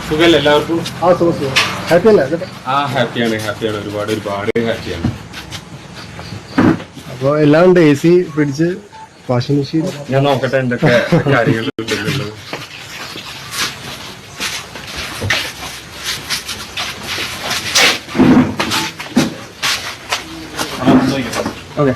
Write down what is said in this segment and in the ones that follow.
സുഖല്ലേ എല്ലാവർക്കും? ഹാപ്പി അല്ലേ? ഹാപ്പിയാണ് ഒരുപാട് ഹാപ്പിയാണ്. അപ്പോൾ എല്ലാം ഉണ്ട്. AC, fridge, washing machine. ഞാൻ നോക്കട്ടെ എന്തൊക്കെ കാര്യങ്ങളുണ്ടെന്നുള്ളത്. ഓക്കെ.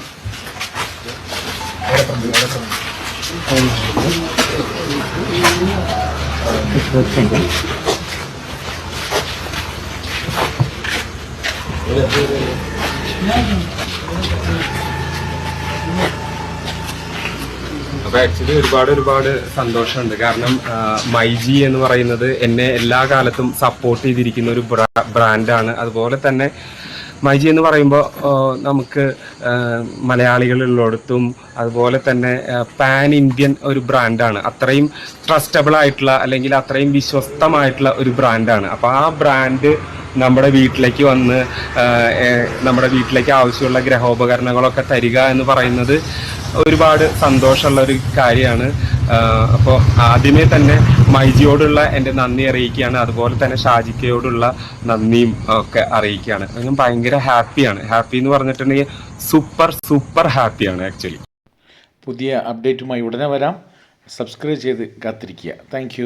അപ്പൊ ആക്ച്വലി ഒരുപാട് സന്തോഷമുണ്ട്. കാരണം മൈജി എന്ന് പറയുന്നത് എന്നെ എല്ലാ കാലത്തും സപ്പോർട്ട് ചെയ്തിരിക്കുന്ന ഒരു ബ്രാൻഡാണ്. അതുപോലെ തന്നെ മൈജി എന്ന് പറയുമ്പോൾ നമുക്ക് മലയാളികളുള്ളിടത്തും അതുപോലെ തന്നെ പാൻ ഇന്ത്യൻ ഒരു ബ്രാൻഡാണ്. അത്രയും ട്രസ്റ്റബിൾ ആയിട്ടുള്ള അല്ലെങ്കിൽ അത്രയും വിശ്വസ്തമായിട്ടുള്ള ഒരു ബ്രാൻഡാണ്. അപ്പോൾ ആ ബ്രാൻഡ് നമ്മുടെ വീട്ടിലേക്ക് വന്ന് നമ്മുടെ വീട്ടിലേക്ക് ആവശ്യമുള്ള ഗ്രഹോപകരണങ്ങളൊക്കെ തരിക എന്ന് പറയുന്നത് ഒരുപാട് സന്തോഷമുള്ള ഒരു കാര്യമാണ്. അപ്പോൾ ആദ്യമേ തന്നെ മൈജിയോടുള്ള എൻ്റെ നന്ദി അറിയിക്കുകയാണ്. അതുപോലെ തന്നെ ഷാജിക്കയോടുള്ള നന്ദിയും ഒക്കെ അറിയിക്കുകയാണ്. ഞാൻ ഭയങ്കര ഹാപ്പിയാണ്. ഹാപ്പി എന്ന് പറഞ്ഞിട്ടുണ്ടെങ്കിൽ സൂപ്പർ ഹാപ്പിയാണ് ആക്ച്വലി. പുതിയ അപ്ഡേറ്റുമായി ഉടനെ വരാം. സബ്സ്ക്രൈബ് ചെയ്ത് കാത്തിരിക്കുക. താങ്ക്